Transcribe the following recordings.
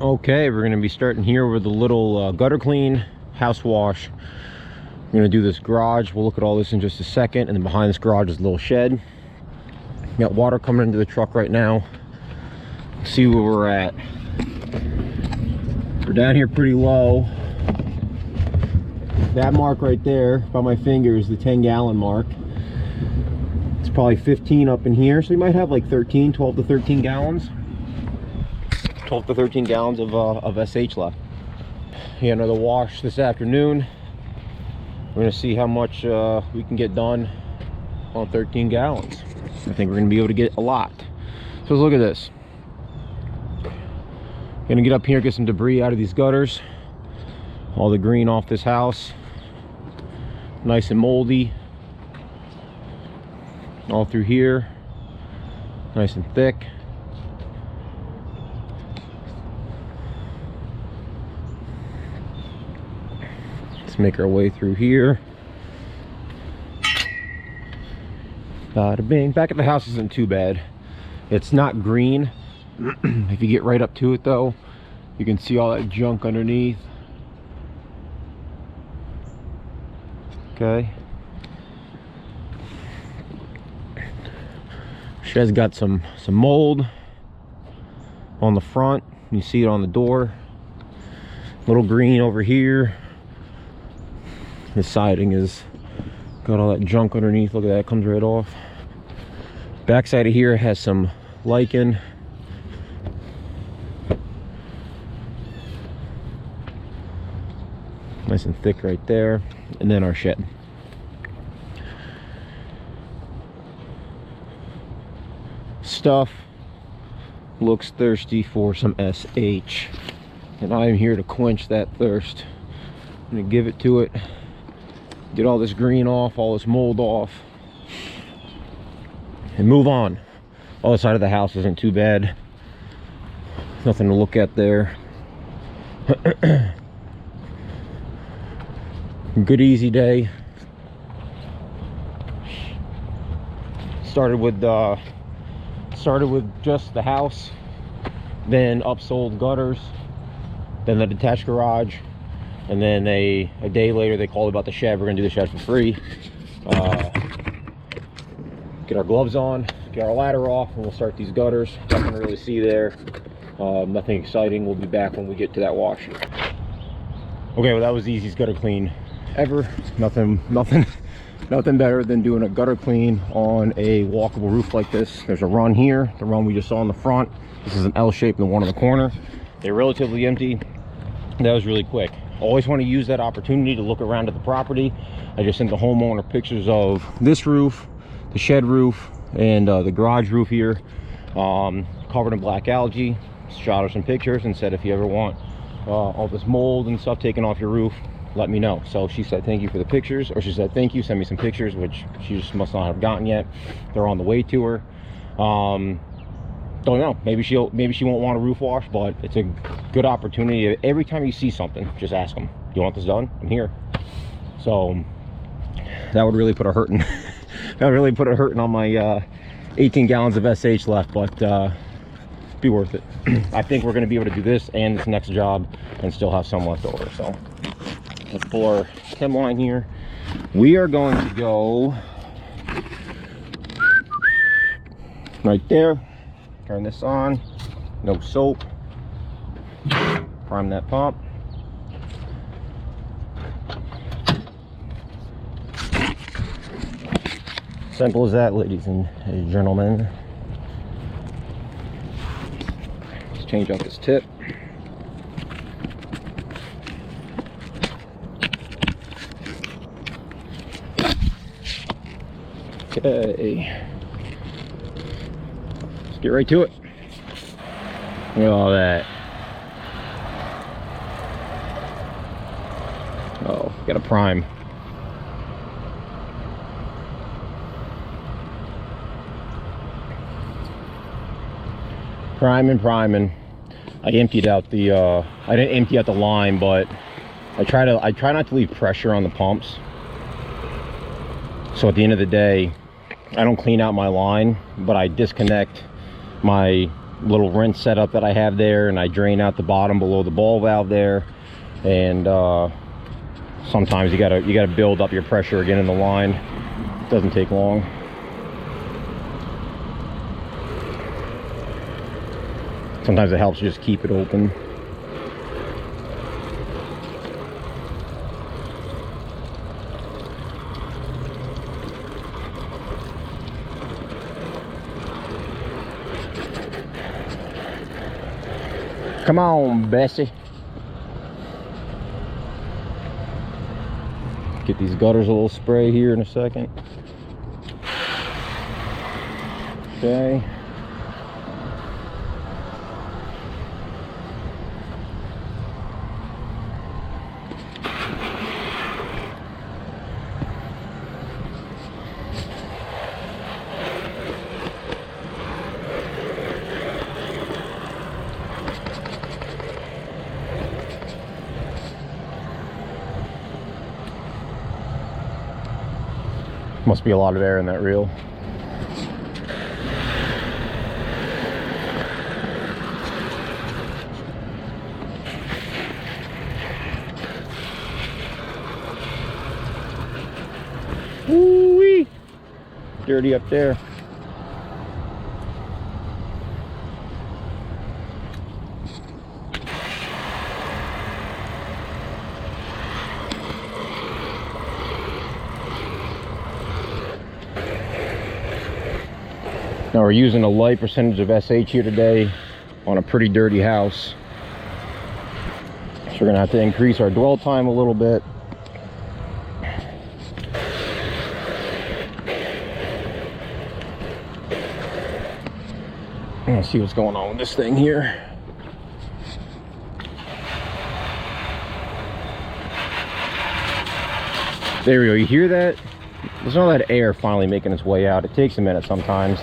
Okay, we're going to be starting here with a little gutter clean, house wash. We're going to do this garage. We'll look at all this in just a second. And then behind this garage is a little shed. Got water coming into the truck right now. See where we're at. We're down here pretty low. That mark right there by my finger is the 10-gallon mark. It's probably 15 up in here, so you might have like 12 to 13 gallons. 12 to 13 gallons of SH left. Yeah, another wash this afternoon. We're gonna see how much we can get done on 13 gallons. I think we're gonna be able to get a lot. So let's look at this. Gonna get up here, get some debris out of these gutters. All the green off this house. Nice and moldy. All through here. Nice and thick. Make our way through here. Bada bing. Back at the house isn't too bad. It's not green. If you get right up to it though, you can see all that junk underneath. Okay. Shed's got some mold on the front. You see it on the door. Little green over here. The siding is got all that junk underneath. Look at that, comes right off. Backside of here has some lichen. Nice and thick right there. And then our shed. Stuff looks thirsty for some SH. And I am here to quench that thirst. I'm gonna give it to it. Get all this green off, all this mold off, and move on. Other side of the house isn't too bad. Nothing to look at there. Good easy day. Started with just the house, then upsold gutters, then the detached garage. And then a day later, they called about the shed. We're gonna do the shed for free. Get our gloves on, get our ladder off, and we'll start these gutters. Nothing to really see there. Nothing exciting. We'll be back when we get to that wash. Okay, well that was the easiest gutter clean ever. Nothing better than doing a gutter clean on a walkable roof like this. There's a run here, the run we just saw in the front. This is an L shape and the one in the corner. They're relatively empty. That was really quick. Always want to use that opportunity to look around at the property. I just sent the homeowner pictures of this roof, the shed roof, and the garage roof here, covered in black algae. Shot her some pictures and said if you ever want all this mold and stuff taken off your roof, let me know. So she said thank you for the pictures, or she said thank you, send me some pictures, which she just must not have gotten yet. They're on the way to her. Don't know, maybe she won't want a roof wash, but it's a good opportunity. Every time you see something, just ask them, do you want this done? I'm here. So that would really put a hurting that would really put a hurting on my 18 gallons of SH left, but be worth it. I think we're going to be able to do this and this next job and still have some left over. So let's pull our chem line here. We are going to go right there. Turn this on, no soap, prime that pump. Simple as that, ladies and gentlemen. Let's change out this tip. Okay. Get right to it. Look at all that. Oh, gotta prime. Priming. I emptied out the I didn't empty out the line, but I try not to leave pressure on the pumps. So at the end of the day, I don't clean out my line, but I disconnect my little rinse setup that I have there, and I drain out the bottom below the ball valve there. And sometimes you gotta build up your pressure again in the line. It doesn't take long. Sometimes it helps just keep it open. Come on, Bessie. Get these gutters a little spray here in a second. Okay. Must be a lot of air in that reel. Woo-wee! Dirty up there. Now we're using a light percentage of SH here today on a pretty dirty house. So we're gonna have to increase our dwell time a little bit. Let's see what's going on with this thing here. There we go, you hear that? There's all that air finally making its way out. It takes a minute sometimes.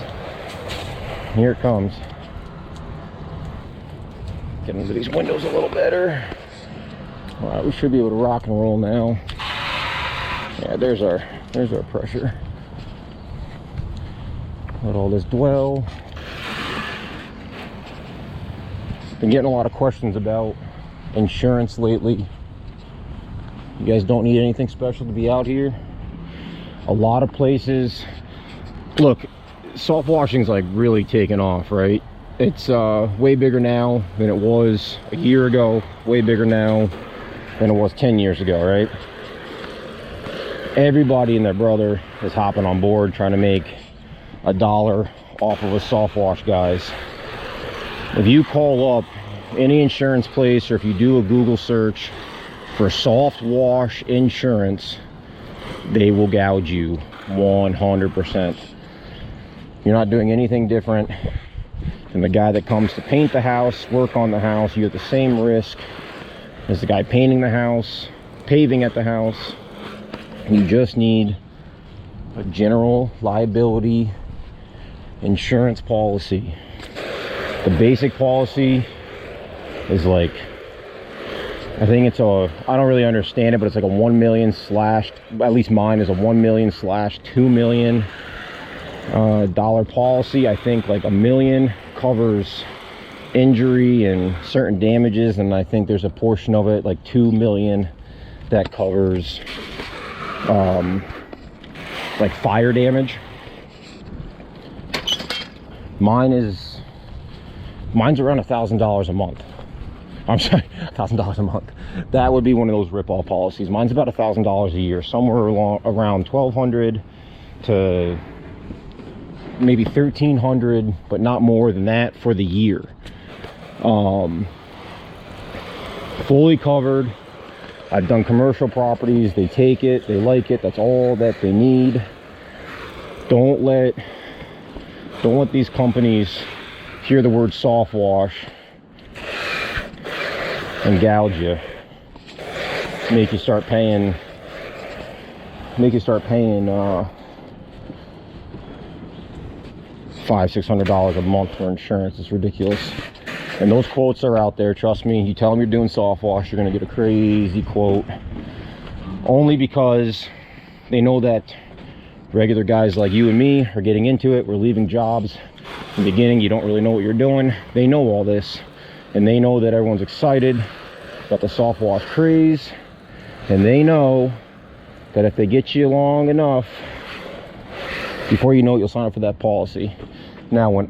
Here it comes. Getting into these windows a little better. All right, we should be able to rock and roll now. Yeah, there's our pressure. Let all this dwell. Been getting a lot of questions about insurance lately. You guys don't need anything special to be out here. A lot of places, look, soft washing's like really taken off, right? It's way bigger now than it was a year ago, way bigger now than it was 10 years ago, right? Everybody and their brother is hopping on board trying to make $1 off of a soft wash, guys. If you call up any insurance place, or if you do a Google search for soft wash insurance, they will gouge you 100%. You're not doing anything different than the guy that comes to paint the house, work on the house. You have the same risk as the guy painting the house, paving at the house. You just need a general liability insurance policy. The basic policy is like, I think it's I don't really understand it, but it's like a 1 million slash, at least mine is a 1 million slash 2 million dollar policy. I think like $1 million covers injury and certain damages, and I think there's a portion of it, like 2 million, that covers like fire damage. Mine's around $1,000 a month. I'm sorry, $1,000 a month. That would be one of those rip-off policies. Mine's about $1,000 a year, somewhere around $1,200 to maybe $1,300, but not more than that for the year. Fully covered. I've done commercial properties. They take it, they like it. That's all that they need. Don't let these companies hear the word soft wash and gouge you, make you start paying $500-600 a month for insurance. It's ridiculous. And those quotes are out there, trust me. You tell them you're doing soft wash, you're gonna get a crazy quote, only because they know that regular guys like you and me are getting into it. We're leaving jobs In the beginning, you don't really know what you're doing. They know all this, and they know that everyone's excited about the soft wash craze, and they know that if they get you long enough, before you know it, you'll sign up for that policy. Now, when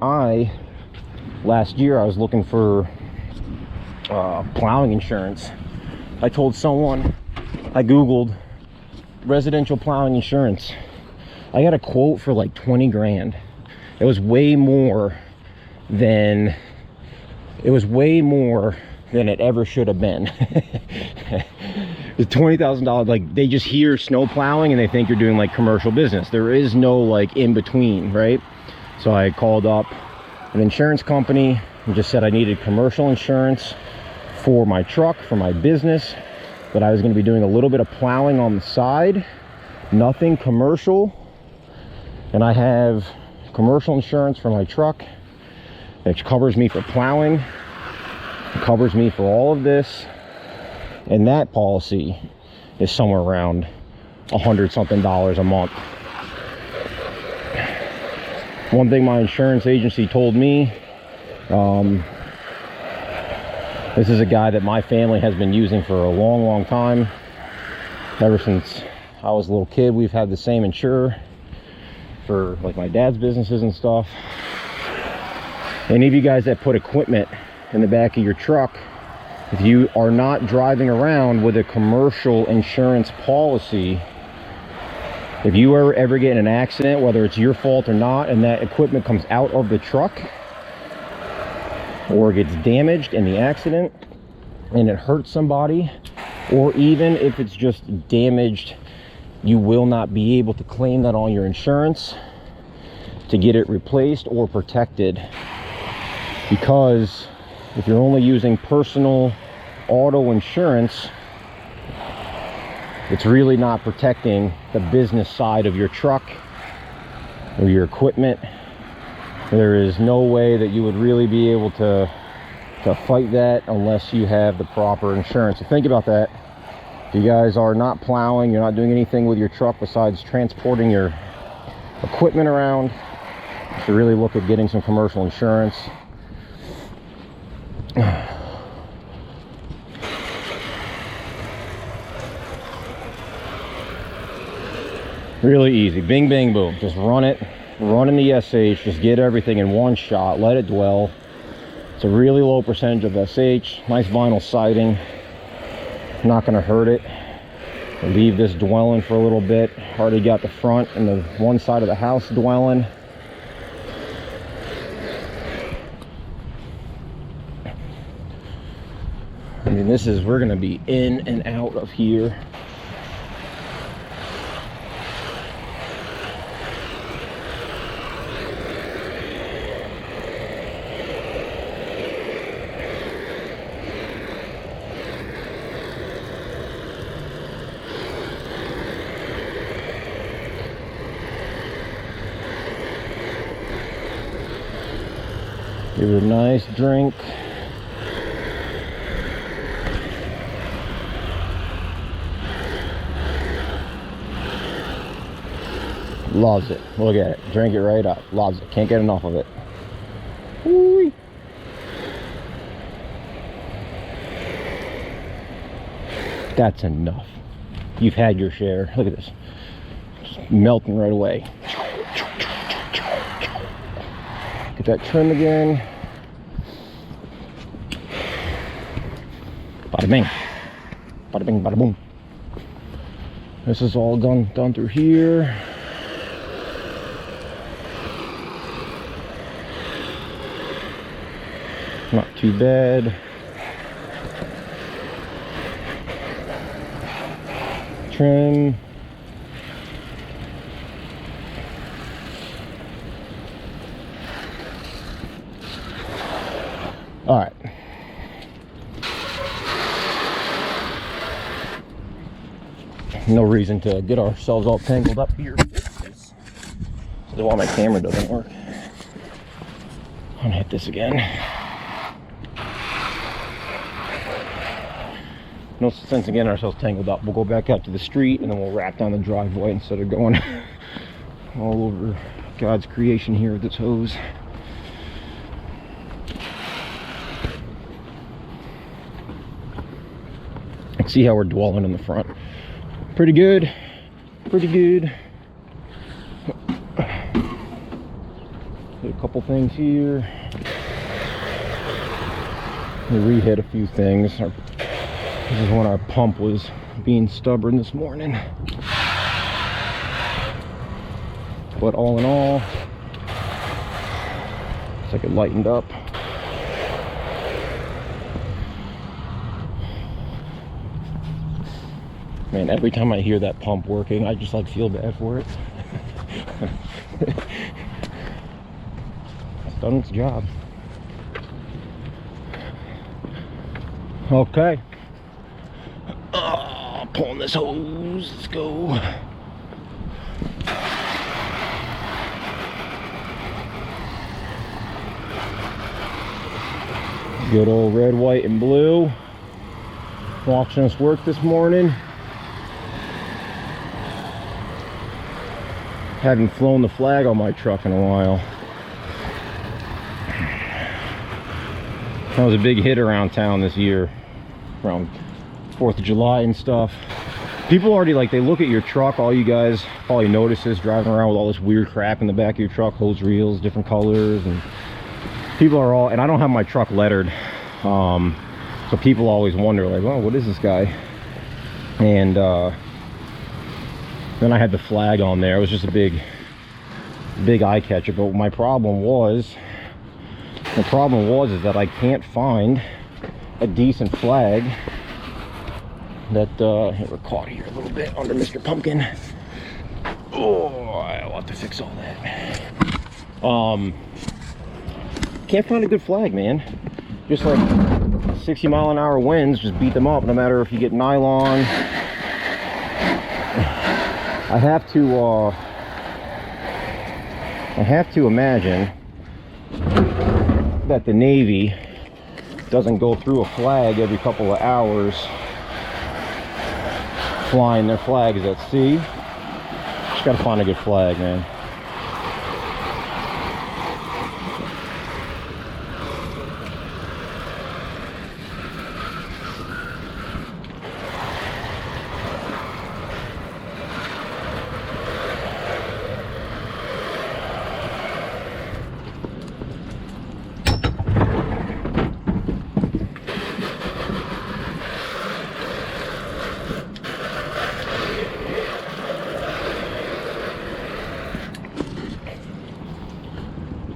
last year I was looking for plowing insurance, I told someone, I googled residential plowing insurance. I got a quote for like 20 grand. It was way more than it ever should have been. It's $20,000. Like, they just hear snow plowing and they think you're doing like commercial business. There is no like in between, right? So I called up an insurance company and just said I needed commercial insurance for my truck, for my business, that I was going to be doing a little bit of plowing on the side, nothing commercial. And I have commercial insurance for my truck, which covers me for plowing, it covers me for all of this, and that policy is somewhere around $100-something a month. One thing my insurance agency told me, this is a guy that my family has been using for a long time. Ever since I was a little kid, we've had the same insurer for like my dad's businesses and stuff. Any of you guys that put equipment in the back of your truck, if you are not driving around with a commercial insurance policy, if you ever get in an accident, whether it's your fault or not, and that equipment comes out of the truck or gets damaged in the accident and it hurts somebody, or even if it's just damaged, you will not be able to claim that on your insurance to get it replaced or protected. Because if you're only using personal auto insurance, it's really not protecting the business side of your truck or your equipment. There is no way that you would really be able to fight that unless you have the proper insurance. So think about that. If you guys are not plowing, you're not doing anything with your truck besides transporting your equipment around, you should really look at getting some commercial insurance. Really easy. Bing, bang, boom. Just run it. Run in the SH. Just get everything in one shot. Let it dwell. It's a really low percentage of SH. Nice vinyl siding. Not going to hurt it. Leave this dwelling for a little bit. Already got the front and the one side of the house dwelling. I mean, we're going to be in and out of here. Give it a nice drink. Loves it. Look at it. Drink it right up. Loves it. Can't get enough of it. Woo-wee. That's enough. You've had your share. Look at this. Just melting right away. Get that trim again. Bada bing. Bada bing, bada boom. This is all done through here. Not too bad. Trim. All right. No reason to get ourselves all tangled up here. This is why my camera doesn't work. I'm gonna hit this again. No sense in getting ourselves tangled up. We'll go back out to the street and then we'll wrap down the driveway instead of going all over God's creation here with this hose. see how we're dwelling in the front. Pretty good, pretty good. Did a couple things here. We re-hit a few things. This is when our pump was being stubborn this morning. But all in all, it's like it lightened up. Man, every time I hear that pump working, I just like feel bad for it. It's done its job. Okay. Pulling this hose. Let's go. Good old red, white, and blue. Watching us work this morning. Haven't flown the flag on my truck in a while. That was a big hit around town this year, around 4th of July and stuff. People already, like, they look at your truck. All you guys probably notice this, driving around with all this weird crap in the back of your truck, hose reels, different colors, and people are all, and I don't have my truck lettered, so people always wonder, like, oh, what is this guy? And then I had the flag on there. It was just a big eye catcher. But my problem was is that I can't find a decent flag that we're caught here a little bit under Mr. Pumpkin. Oh, I'll have to fix all that. Can't find a good flag, man. Just like 60-mile-an-hour winds just beat them up, no matter if you get nylon. I have to imagine that the Navy doesn't go through a flag every couple of hours, flying their flags at sea. Just gotta find a good flag, man.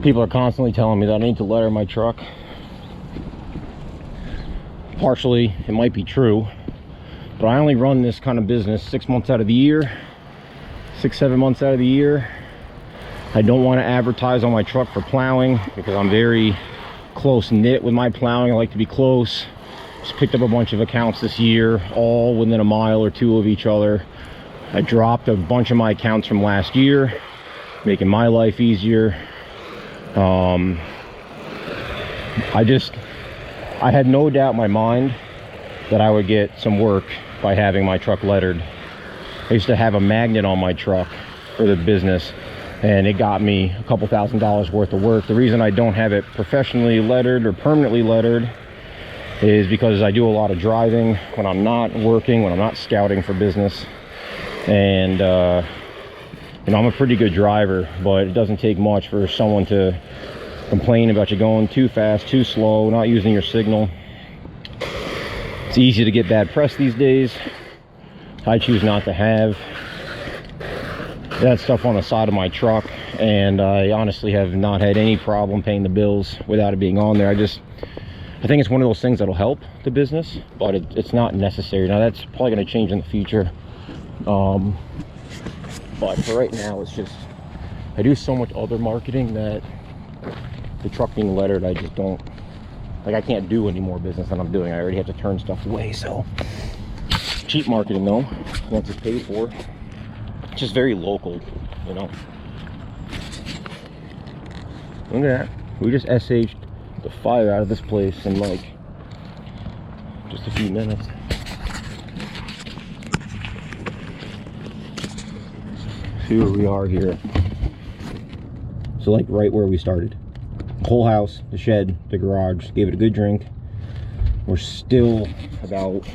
People are constantly telling me that I need to letter my truck. Partially, it might be true, but I only run this kind of business 6 months out of the year, 6-7 months out of the year. I don't want to advertise on my truck for plowing because I'm very close-knit with my plowing. I like to be close. Just picked up a bunch of accounts this year, all within a mile or two of each other. I dropped a bunch of my accounts from last year, making my life easier. I had no doubt in my mind that I would get some work by having my truck lettered. I used to have a magnet on my truck for the business, and it got me a couple $1,000s worth of work. The reason I don't have it professionally lettered or permanently lettered is because I do a lot of driving when I'm not working, when I'm not scouting for business. And you know, I'm a pretty good driver, but it doesn't take much for someone to complain about you going too fast, too slow, not using your signal. It's easy to get bad press these days. I choose not to have that stuff on the side of my truck, and I honestly have not had any problem paying the bills without it being on there. I think it's one of those things that'll help the business, but it's not necessary. Now that's probably going to change in the future. But for right now, it's just, I do so much other marketing that the truck being lettered, I just don't, like, I can't do any more business than I'm doing. I already have to turn stuff away. So cheap marketing though, once it's paid for. It's just very local, you know. Look at that. We just SH'd the fire out of this place in like just a few minutes. See where we are here. So like right where we started. Whole house, the shed, the garage, gave it a good drink. We're still about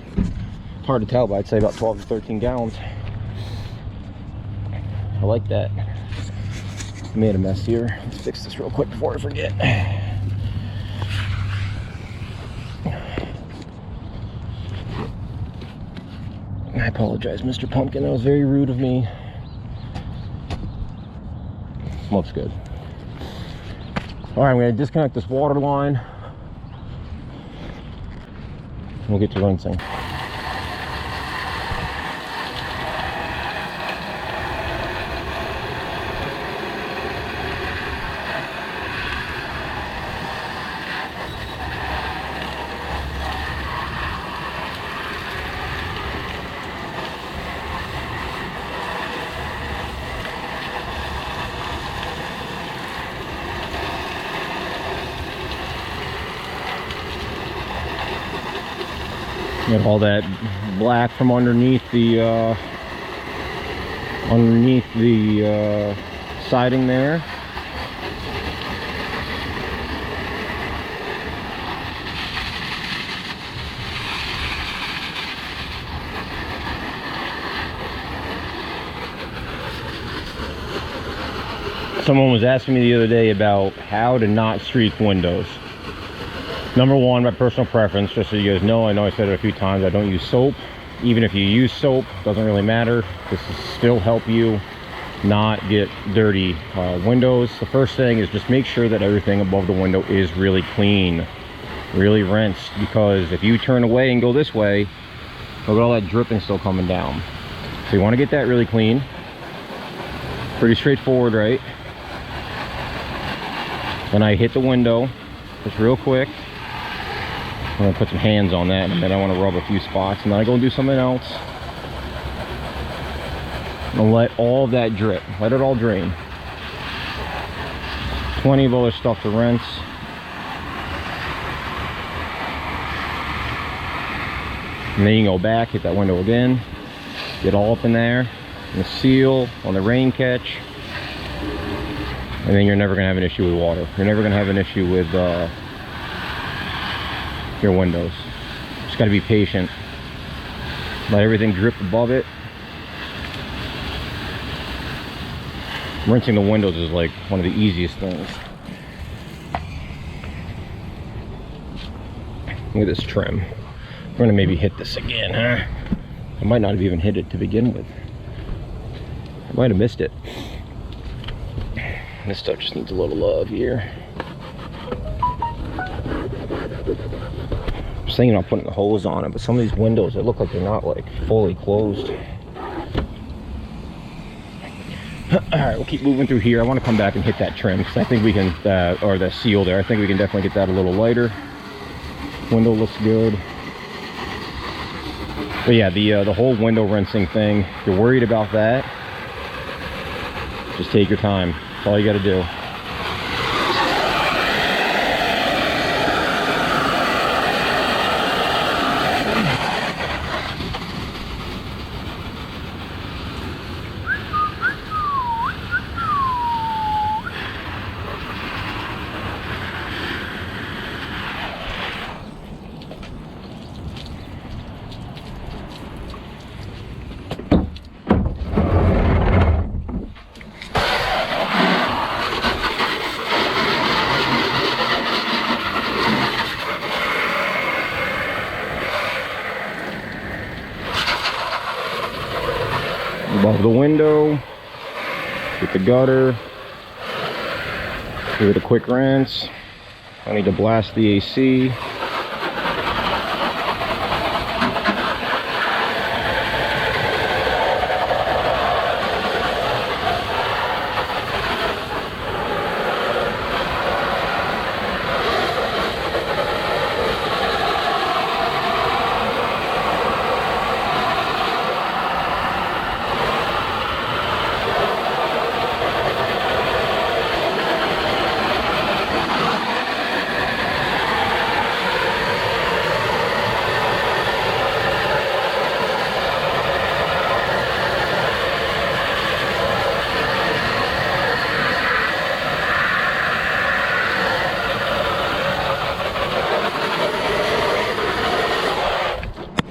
Hard to tell, but I'd say about 12 to 13 gallons. I like that. I made a mess here. Let's fix this real quick before I forget. I apologize, Mr. Pumpkin. That was very rude of me. Looks good. All right, I'm going to disconnect this water line. We'll get to rinsing. Get all that black from underneath the siding there. Someone was asking me the other day about how to not streak windows. Number one, my personal preference, just so you guys know, I know I said it a few times, I don't use soap. Even if you use soap, doesn't really matter. This will still help you not get dirty windows. The first thing is just make sure that everything above the window is really clean, really rinsed, because if you turn away and go this way, look at all that dripping still coming down. So you want to get that really clean. Pretty straightforward, right? Then I hit the window just real quick. I'm gonna put some hands on that, and then I want to rub a few spots, and then I go and do something else. And let all of that drip, let it all drain. Plenty of other stuff to rinse. And then you can go back, hit that window again, get all up in there, and the seal on the rain catch, and then you're never gonna have an issue with water. You're never gonna have an issue with your windows. Just got to be patient. Let everything drip above it. Rinsing the windows is like one of the easiest things. Look at this trim. We're gonna maybe hit this again, huh? I might not have even hit it to begin with. I might have missed it. This stuff just needs a little love here. I was thinking about putting the hose on it, but some of these windows, they look like they're not like fully closed. Alright, we'll keep moving through here. I want to come back and hit that trim, because I think we can, or the seal there, I think we can definitely get that a little lighter. Window looks good. But yeah, the whole window rinsing thing, if you're worried about that, just take your time. That's all you got to do. Above the window, get the gutter, give it a quick rinse. I need to blast the AC.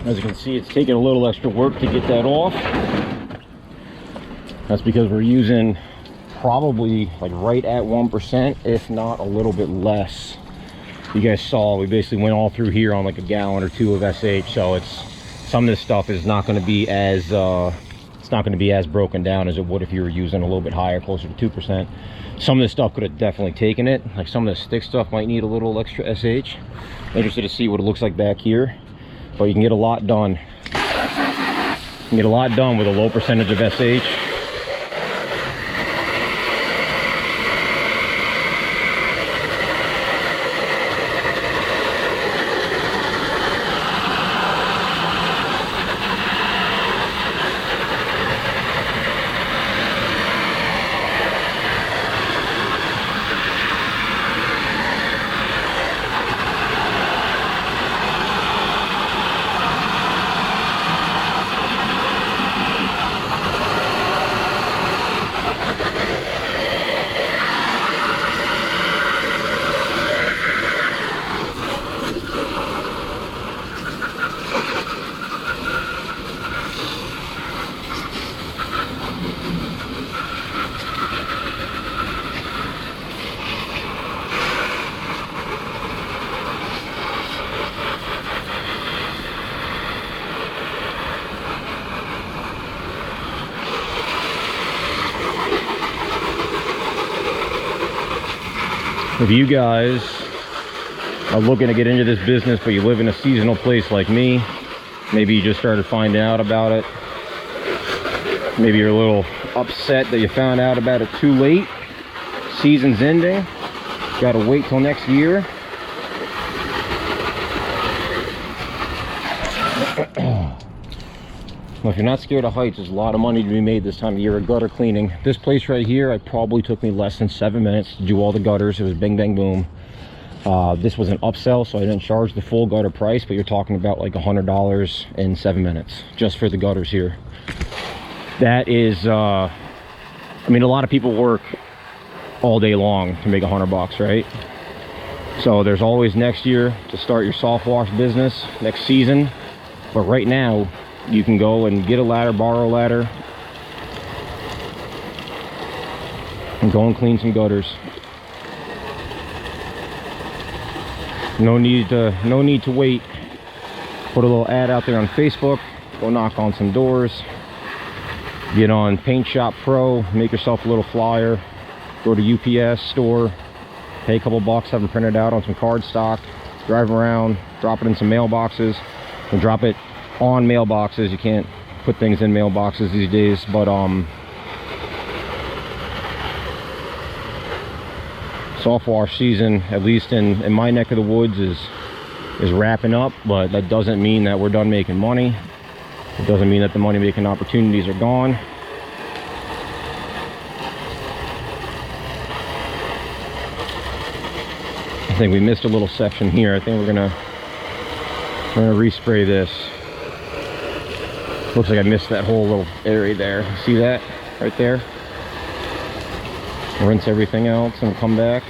As you can see, it's taking a little extra work to get that off. That's because we're using probably like right at 1%, if not a little bit less. You guys saw we basically went all through here on like a gallon or two of SH, so it's some of this stuff is not going to be as it's not going to be as broken down as it would if you were using a little bit higher, closer to 2%. Some of this stuff could have definitely taken it. Like some of the stick stuff might need a little extra SH. Interested to see what it looks like back here, but you can get a lot done. You can get a lot done with a low percentage of SH. If you guys are looking to get into this business, but you live in a seasonal place like me, maybe you just started finding out about it, maybe you're a little upset that you found out about it too late, season's ending, gotta wait till next year. Well, if you're not scared of heights, there's a lot of money to be made this time of year at gutter cleaning. This place right here, it probably took me less than 7 minutes to do all the gutters. It was bing, bang, boom. This was an upsell, so I didn't charge the full gutter price, but you're talking about like $100 in 7 minutes just for the gutters here. That is, I mean, a lot of people work all day long to make $100, right? So there's always next year to start your soft wash business, next season. But right now, you can go and get a ladder, borrow a ladder, and go and clean some gutters. No need to wait. Put a little ad out there on Facebook, go knock on some doors, get on Paint Shop Pro, make yourself a little flyer, go to UPS store, pay a couple bucks, have them printed out on some card stock, drive around, drop it in some mailboxes, and drop it on mailboxes. You can't put things in mailboxes these days, but soft wash season, at least in my neck of the woods, is wrapping up. But that doesn't mean that we're done making money. It doesn't mean that the money making opportunities are gone. I think we missed a little section here. I think we're gonna respray this. Looks like I missed that whole little area there. See that right there? Rinse everything else and come back.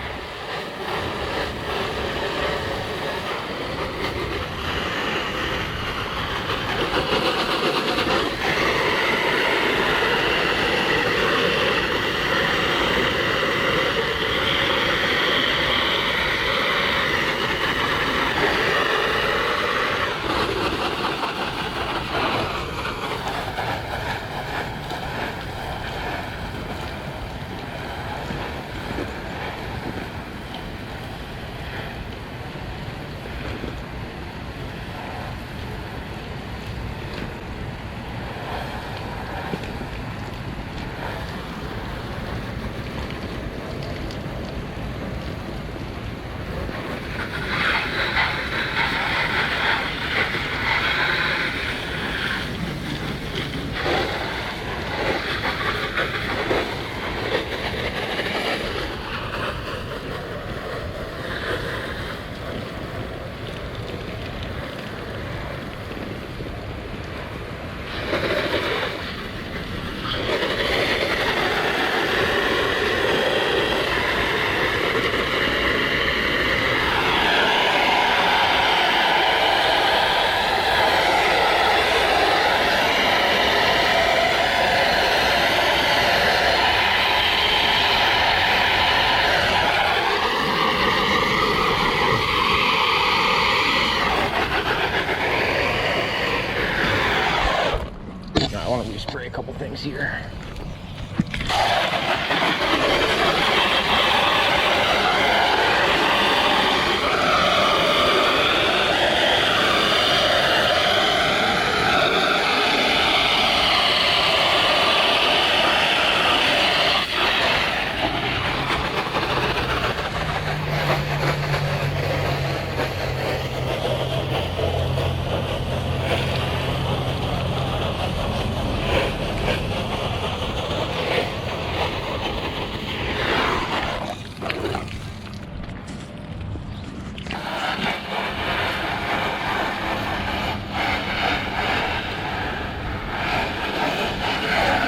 me spray a couple things here.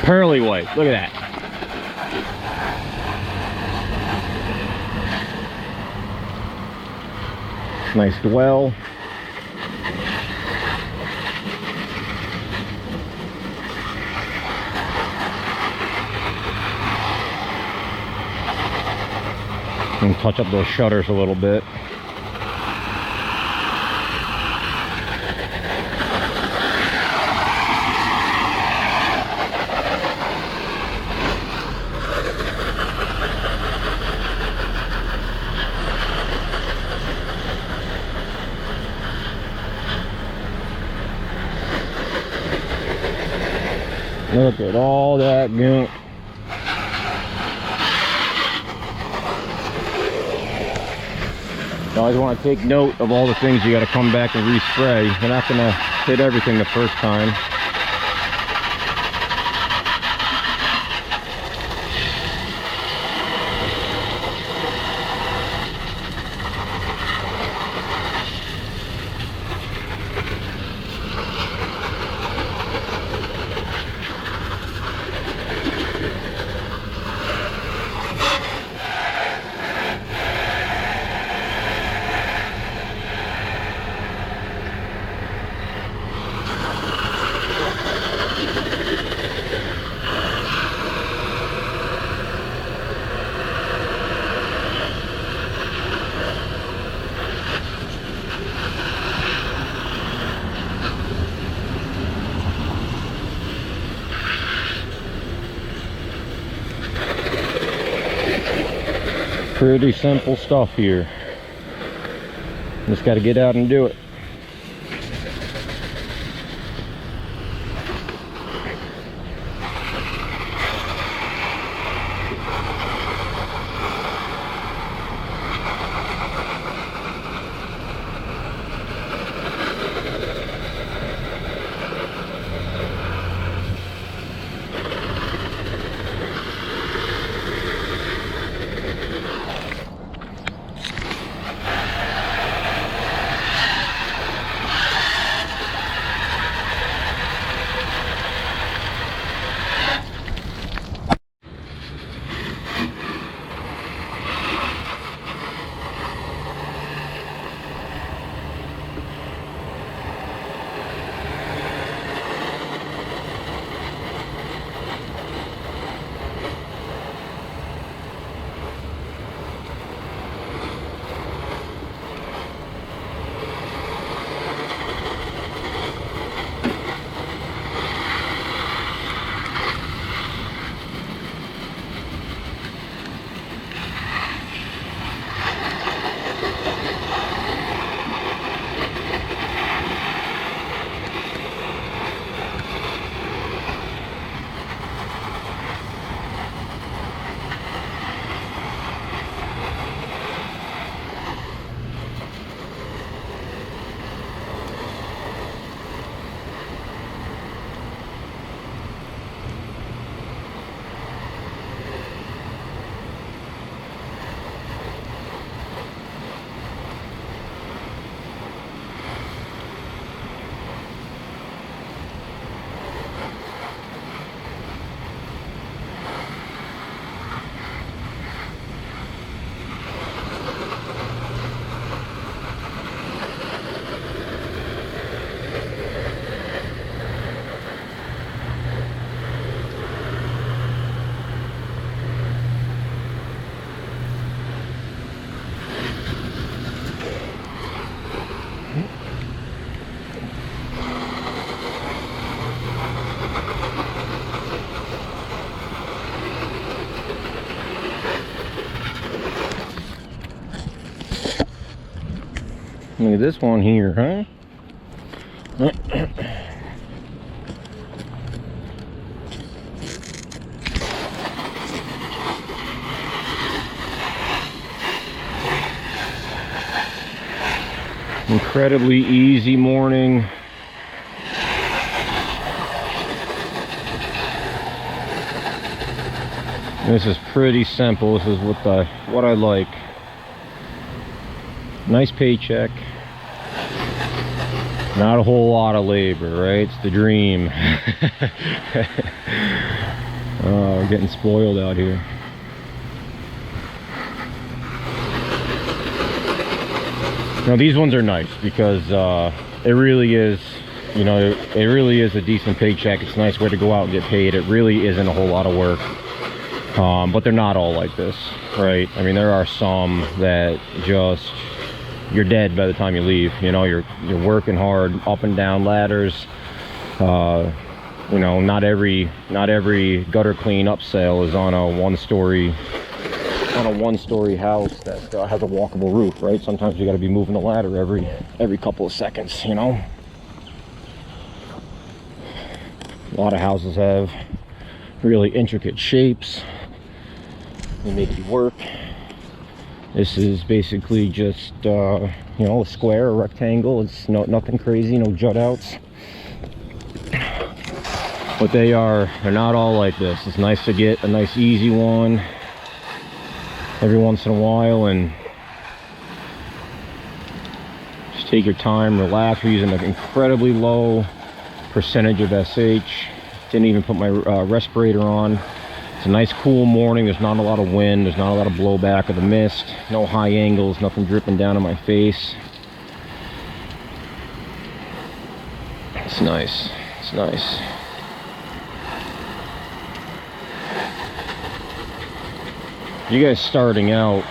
Pearly white, look at that. Nice dwell. And touch up those shutters a little bit. Look at all that gunk. You always want to take note of all the things you got to come back and respray. You're not going to hit everything the first time. Pretty simple stuff here. Just got to get out and do it. at this one here, huh? Incredibly easy morning. This is pretty simple. This is what I like. Nice paycheck. Not a whole lot of labor, right? It's the dream. Oh, we're getting spoiled out here. Now these ones are nice because it really is, you know, it really is a decent paycheck. It's a nice way to go out and get paid. It really isn't a whole lot of work. But they're not all like this, right? I mean, there are some that just, you're dead by the time you leave. You know, you're working hard up and down ladders. You know, not every gutter clean upsell is on a one-story house that has a walkable roof, right? Sometimes you got to be moving the ladder every couple of seconds, you know. A lot of houses have really intricate shapes. They make you work. This is basically just you know, a square, a rectangle. It's nothing crazy, no jut outs. But they're not all like this. It's nice to get a nice easy one every once in a while and just take your time, relax. We're using an incredibly low percentage of SH. Didn't even put my respirator on. It's a nice cool morning. There's not a lot of wind. There's not a lot of blowback of the mist. No high angles, nothing dripping down on my face. It's nice. It's nice. You guys starting out,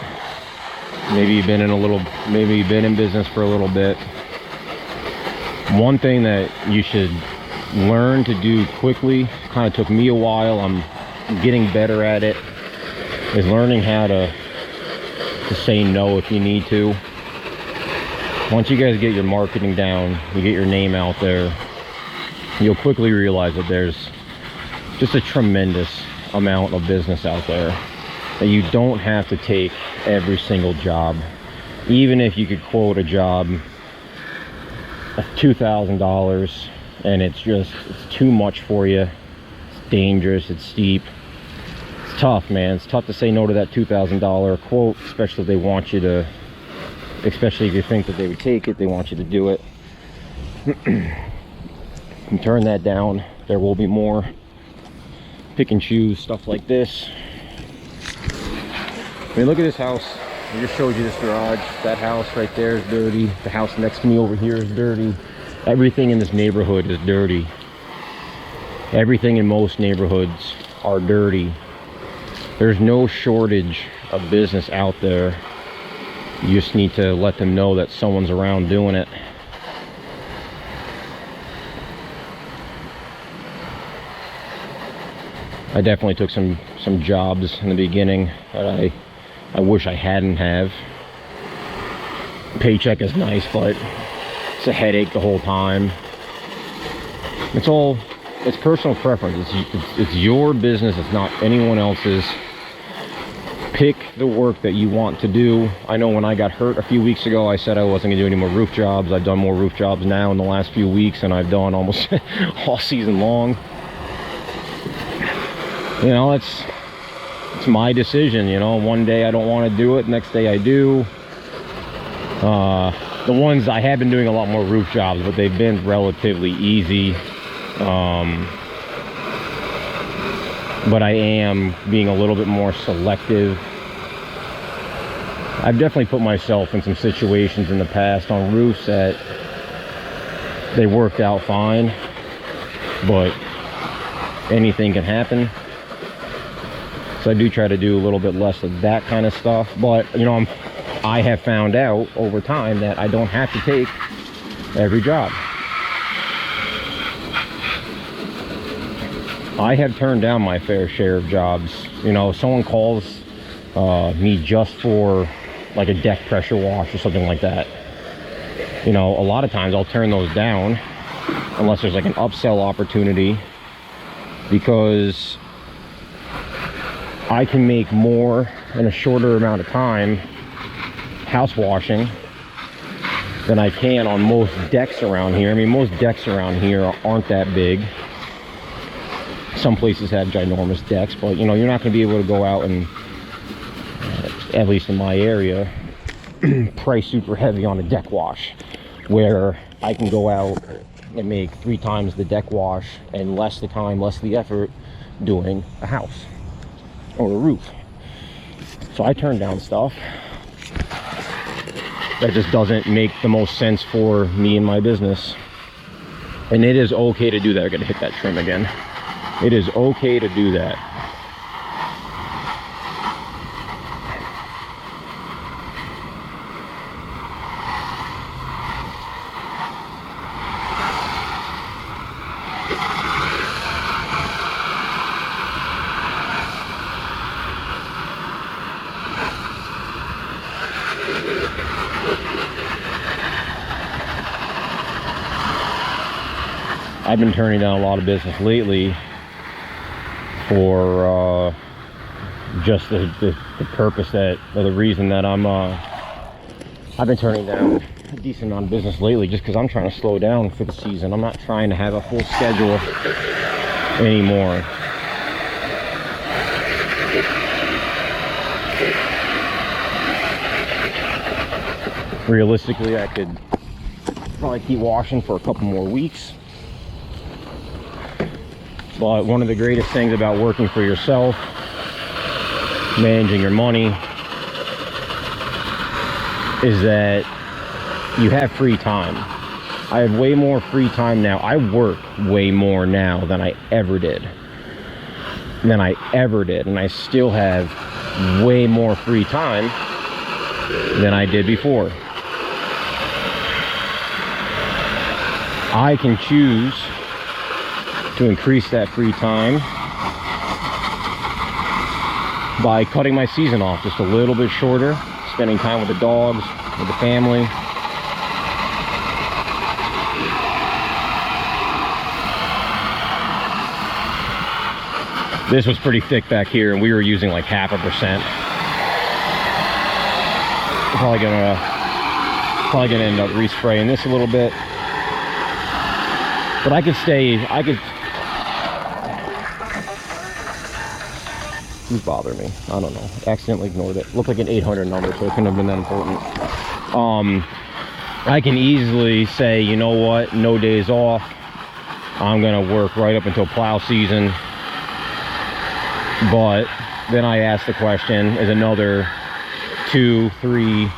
maybe you've been in business for a little bit. One thing that you should learn to do quickly, kind of took me a while, I'm getting better at it, is learning how to say no if you need to. Once you guys get your marketing down, you get your name out there, you'll quickly realize that there's just a tremendous amount of business out there, that you don't have to take every single job. Even if you could quote a job of $2,000 and it's too much for you, it's dangerous, it's steep, it's tough, man. It's tough to say no to that $2,000 quote, especially if they want you to, especially if you think that they would take it, they want you to do it. And turn that down. There will be more. Pick and choose stuff like this. I mean, look at this house. I just showed you this garage. That house right there is dirty. The house next to me over here is dirty. Everything in this neighborhood is dirty. Everything in most neighborhoods are dirty. There's no shortage of business out there. You just need to let them know that someone's around doing it. I definitely took some jobs in the beginning that I wish I hadn't have. Paycheck is nice, but it's a headache the whole time. It's personal preference. It's your business. It's not anyone else's. Pick the work that you want to do. I know when I got hurt a few weeks ago, I said I wasn't gonna do any more roof jobs. I've done more roof jobs now in the last few weeks than I've done almost all season long. You know, it's my decision. You know, one day I don't want to do it, next day I do. The ones I have been doing a lot more roof jobs, but they've been relatively easy. But I am being a little bit more selective. I've definitely put myself in some situations in the past on roofs that they worked out fine, but anything can happen. So I do try to do a little bit less of that kind of stuff. But, you know, I have found out over time that I don't have to take every job. I have turned down my fair share of jobs. You know, if someone calls me just for like a deck pressure wash or something like that, you know, a lot of times I'll turn those down unless there's like an upsell opportunity, because I can make more in a shorter amount of time house washing than I can on most decks around here. I mean, most decks around here aren't that big. Some places have ginormous decks, but you know, you're not going to be able to go out and, at least in my area, price super heavy on a deck wash, where I can go out and make 3 times the deck wash and less the time, less the effort doing a house or a roof. So I turn down stuff that just doesn't make the most sense for me and my business. And it is okay to do that. I gotta hit that trim again. It is okay to do that. I've been turning down a lot of business lately for just the purpose that, or the reason that I've been turning down a decent amount of business lately, just because I'm trying to slow down for the season. I'm not trying to have a full schedule anymore. Realistically, I could probably keep washing for a couple more weeks. But one of the greatest things about working for yourself, managing your money, is that you have free time. I have way more free time now. I work way more now than I ever did. And I still have way more free time than I did before. I can choose to increase that free time by cutting my season off just a little bit shorter, spending time with the dogs, with the family. This was pretty thick back here, and we were using like 0.5%. Probably gonna end up respraying this a little bit. But I could who's bothering me? I don't know. Accidentally ignored it. Looked like an 800 number, so it couldn't have been that important. I can easily say, you know what, no days off. I'm gonna work right up until plow season. But then I ask the question, is another $2,000, $3,000,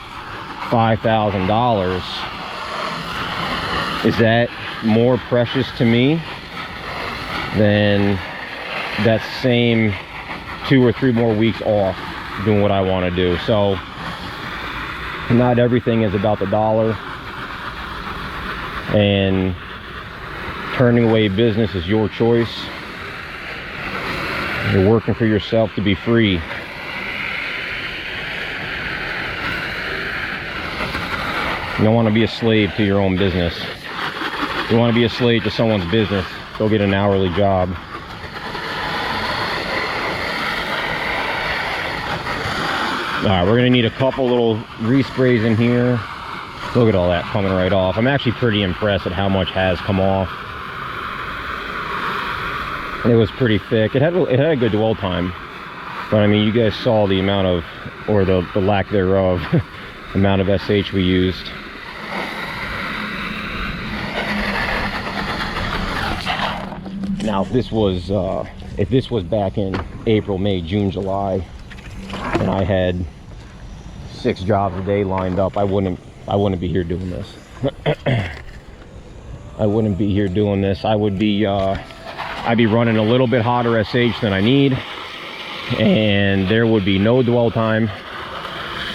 $5,000, is that more precious to me than that same 2 or 3 more weeks off doing what I want to do? So not everything is about the dollar, and turning away business is your choice. You're working for yourself to be free. You don't want to be a slave to your own business. You want to be a slave to someone's business, go get an hourly job. Alright, we're going to need a couple little resprays in here. Look at all that coming right off. I'm actually pretty impressed at how much has come off. It was pretty thick. It had a good dwell time. But I mean, you guys saw the amount of, or the lack thereof, amount of SH we used. Now, if this was back in April, May, June, July, and I had 6 jobs a day lined up, I wouldn't be here doing this. I wouldn't be here doing this. I'd be running a little bit hotter SH than I need, and there would be no dwell time.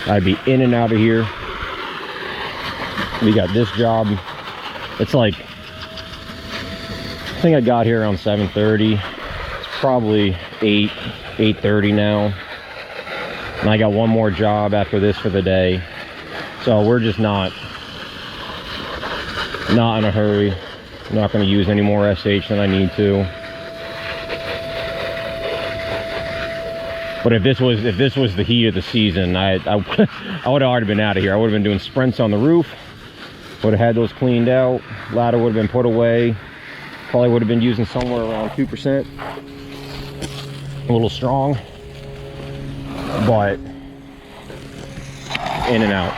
I'd be in and out of here. We got this job. It's like, I think I got here around 7:30. It's probably 8:30 now. And I got one more job after this for the day. So we're just not Not in a hurry. I'm not going to use any more SH than I need to. But if this was the heat of the season, I would have already been out of here. I would have been doing sprints on the roof. Would have had those cleaned out. Ladder would have been put away. Probably would have been using somewhere around 2%. A little strong, but in and out.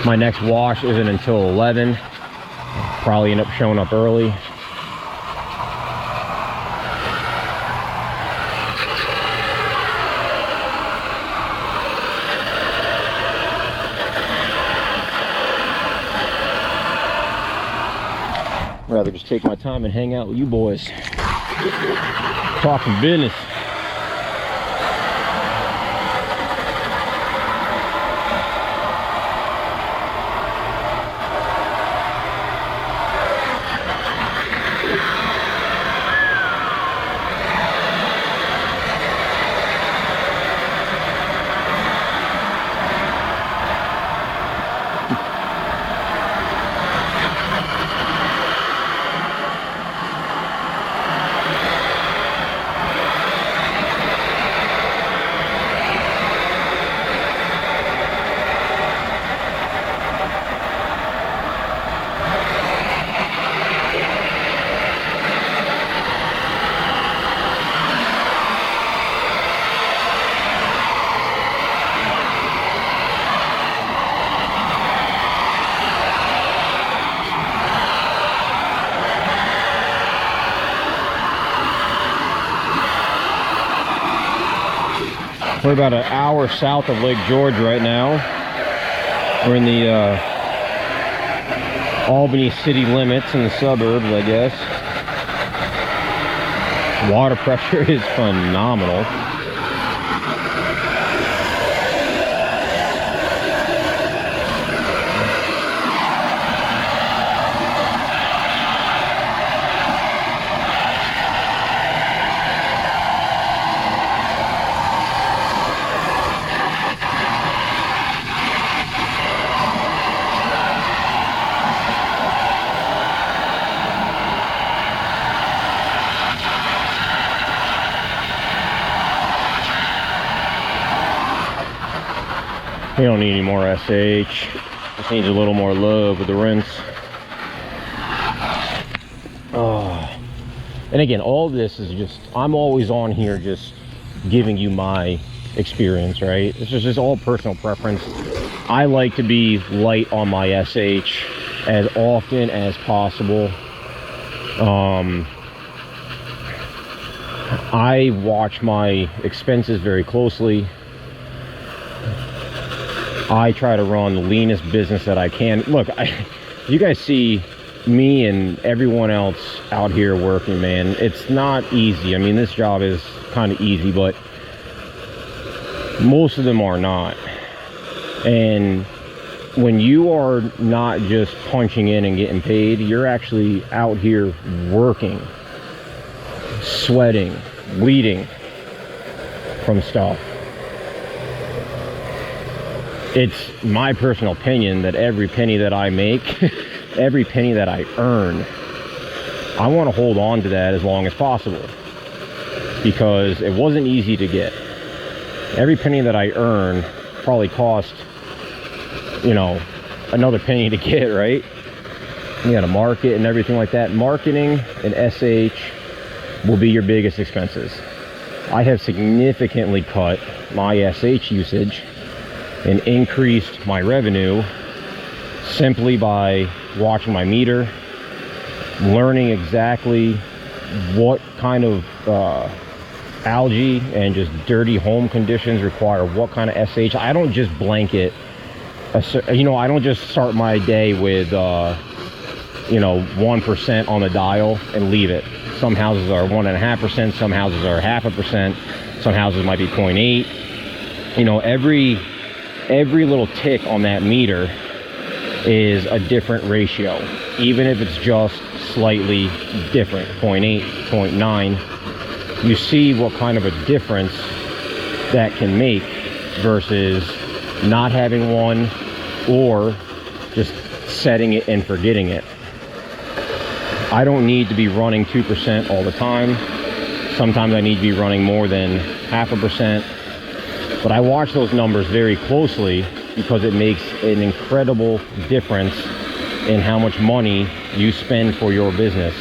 My next wash isn't until 11. Probably end up showing up early. Rather just take my time and hang out with you boys. Talking business. We're about an hour south of Lake George right now. We're in the Albany city limits in the suburbs, I guess. Water pressure is phenomenal. We don't need any more SH. Just needs a little more love with the rinse. Oh. And again, all this is just, I'm always on here just giving you my experience, right? This is just all personal preference. I like to be light on my SH as often as possible. I watch my expenses very closely. I try to run the leanest business that I can. Look, you guys see me and everyone else out here working, man. It's not easy. I mean, this job is kind of easy, but most of them are not. And when you are not just punching in and getting paid, you're actually out here working, sweating, bleeding from stuff. It's my personal opinion that every penny that I make, every penny that I earn, I want to hold on to that as long as possible, because it wasn't easy to get. Every penny that I earn probably cost, you know, another penny to get, right? You got to market and everything like that. Marketing and SH will be your biggest expenses. I have significantly cut my SH usage and increased my revenue simply by watching my meter, learning exactly what kind of algae and just dirty home conditions require what kind of SH. I don't just blanket, you know, I don't just start my day with, you know, 1% on the dial and leave it. Some houses are 1.5%, some houses are 0.5%, some houses might be 0.8. You know, every little tick on that meter is a different ratio, even if it's just slightly different, 0.8, 0.9. You see what kind of a difference that can make versus not having one or just setting it and forgetting it. I don't need to be running 2% all the time. Sometimes I need to be running more than 0.5%. But I watch those numbers very closely because it makes an incredible difference in how much money you spend for your business.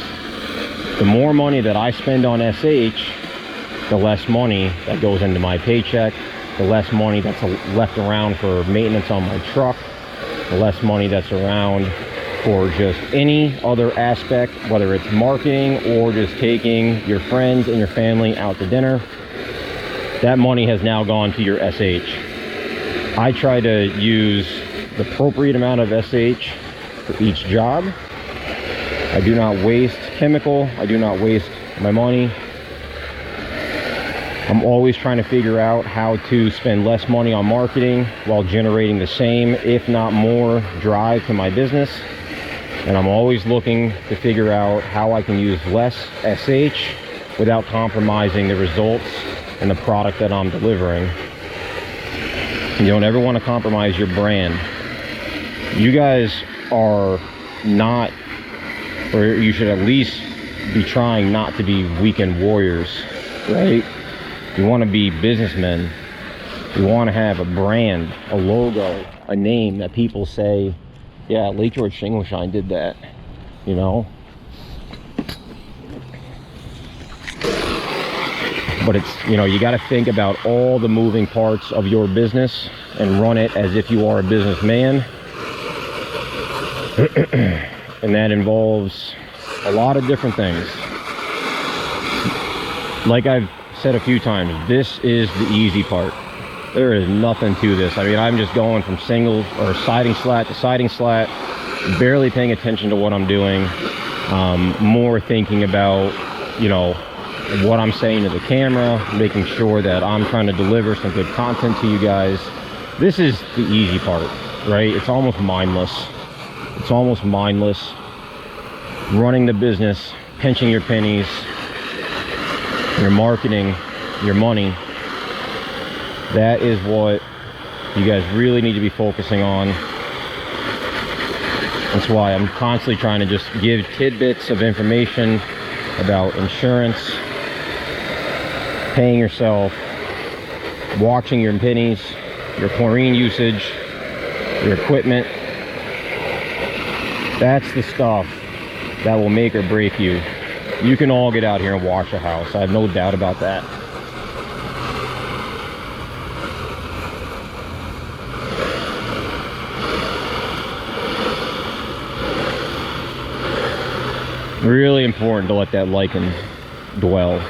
The more money that I spend on SH, the less money that goes into my paycheck, the less money that's left around for maintenance on my truck, the less money that's around for just any other aspect, whether it's marketing or just taking your friends and your family out to dinner. That money has now gone to your SH. I try to use the appropriate amount of SH for each job. I do not waste chemical. I do not waste my money. I'm always trying to figure out how to spend less money on marketing while generating the same, if not more, drive to my business. And I'm always looking to figure out how I can use less SH without compromising the results and the product that I'm delivering. You don't ever want to compromise your brand. You guys are not, or you should at least be trying not to be weekend warriors, right? You want to be businessmen. You want to have a brand, a logo, a name that people say, yeah, Lake George Shingle Shine did that, you know? But it's, you know, you got to think about all the moving parts of your business and run it as if you are a businessman. And that involves a lot of different things. Like I've said a few times, this is the easy part. There is nothing to this. I mean, I'm just going from single or siding slat to siding slat, barely paying attention to what I'm doing, more thinking about, you know, what I'm saying to the camera, making sure that I'm trying to deliver some good content to you guys. This is the easy part, right? It's almost mindless. It's almost mindless. Running the business, pinching your pennies, your marketing, your money. That is what you guys really need to be focusing on. That's why I'm constantly trying to just give tidbits of information about insurance, paying yourself, watching your pennies, your chlorine usage, your equipment. That's the stuff that will make or break you. You can all get out here and wash a house. I have no doubt about that. Really important to let that lichen dwell.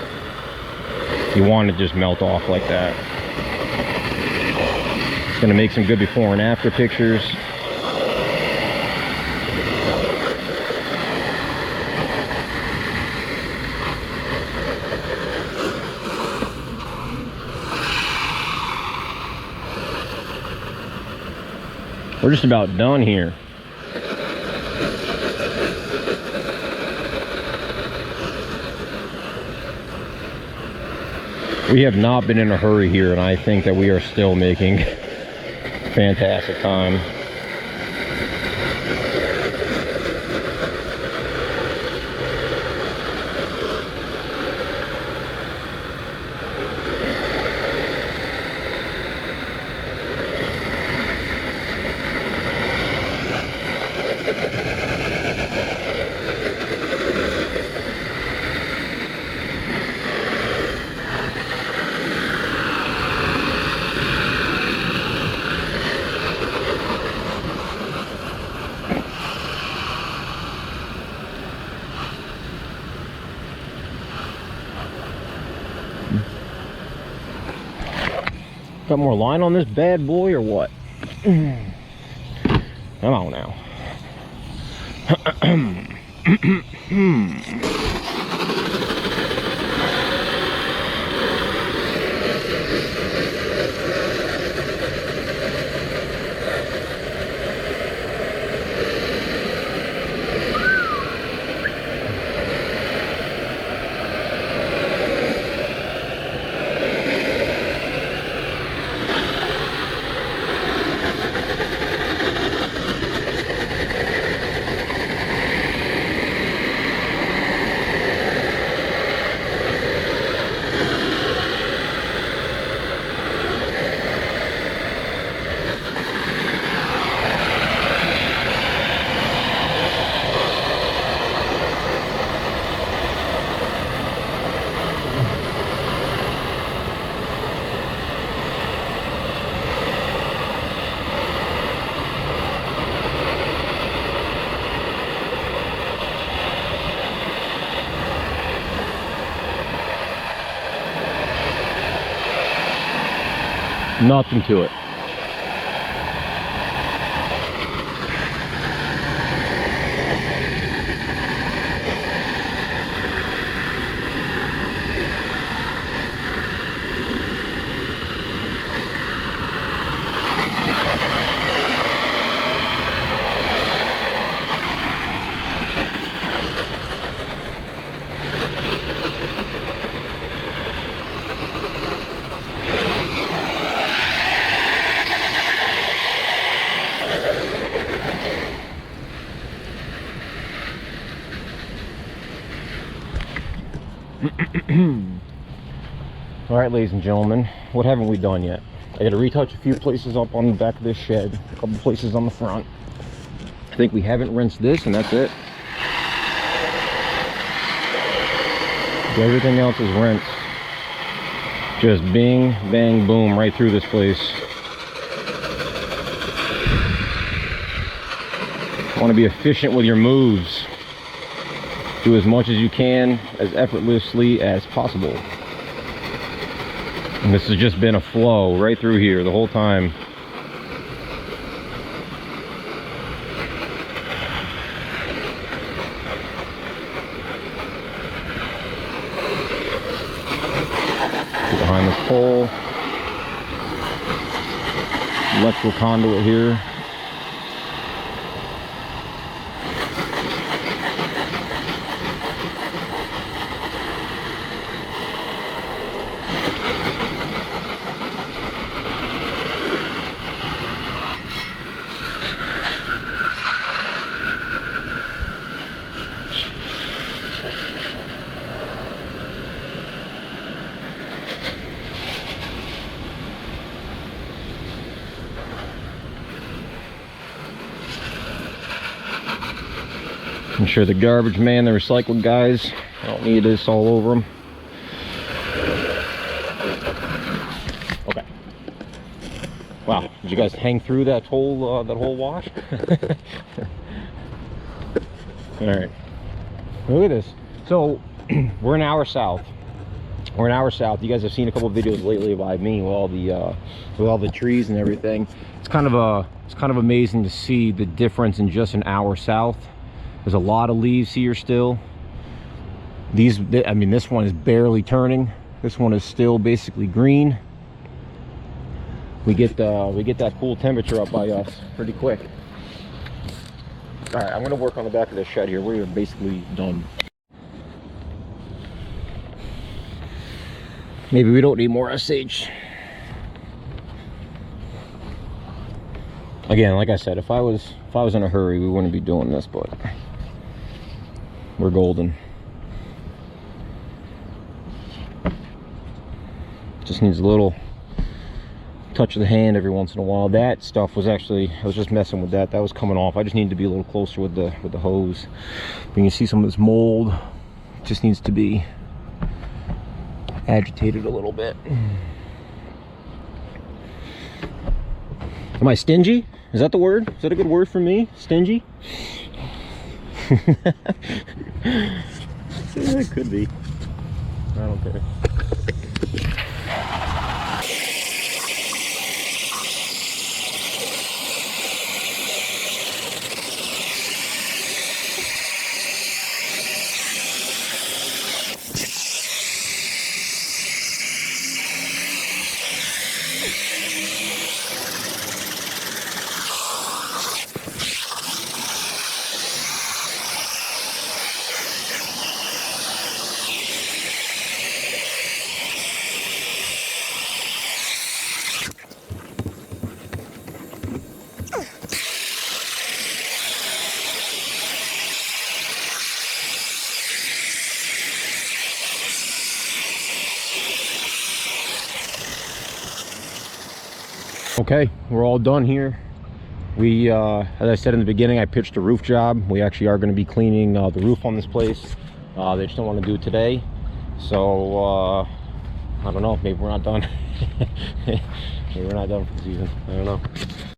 You want to just melt off like that. It's going to make some good before and after pictures. We're just about done here. We have not been in a hurry here, and I think that we are still making fantastic time. Got more line on this bad boy or what? Come on now. Nothing to it. All right, ladies and gentlemen, what haven't we done yet? I got to retouch a few places up on the back of this shed, a couple places on the front. I think we haven't rinsed this, and that's it. Everything else is rinsed. Just bing, bang, boom, right through this place. Want to be efficient with your moves. Do as much as you can, as effortlessly as possible. And this has just been a flow right through here the whole time. Behind this pole. Electrical conduit here. I'm sure the garbage man, the recycled guys, I don't need this all over them. Okay. Wow, did you guys hang through that whole wash? All right. Look at this. So we're an hour south. We're an hour south. You guys have seen a couple of videos lately by me with all the trees and everything. It's kind of amazing to see the difference in just an hour south. There's a lot of leaves here still. I mean, this one is barely turning. This one is still basically green. We get that cool temperature up by us pretty quick. All right, I'm gonna work on the back of this shed here. We're basically done. Maybe we don't need more SH. Again, like I said, if I was in a hurry, we wouldn't be doing this, but we're golden. Just needs a little touch of the hand every once in a while. That stuff was actually, I was just messing with that. That was coming off. I just need to be a little closer with the hose. You can see some of this mold. It just needs to be agitated a little bit. Am I stingy? Is that the word? Is that a good word for me? Stingy? Yeah, it could be. I don't care. Okay, we're all done here. We, as I said in the beginning, I pitched a roof job. We actually are going to be cleaning the roof on this place. They just don't want to do it today. So, I don't know, maybe we're not done. Maybe we're not done for the season. I don't know.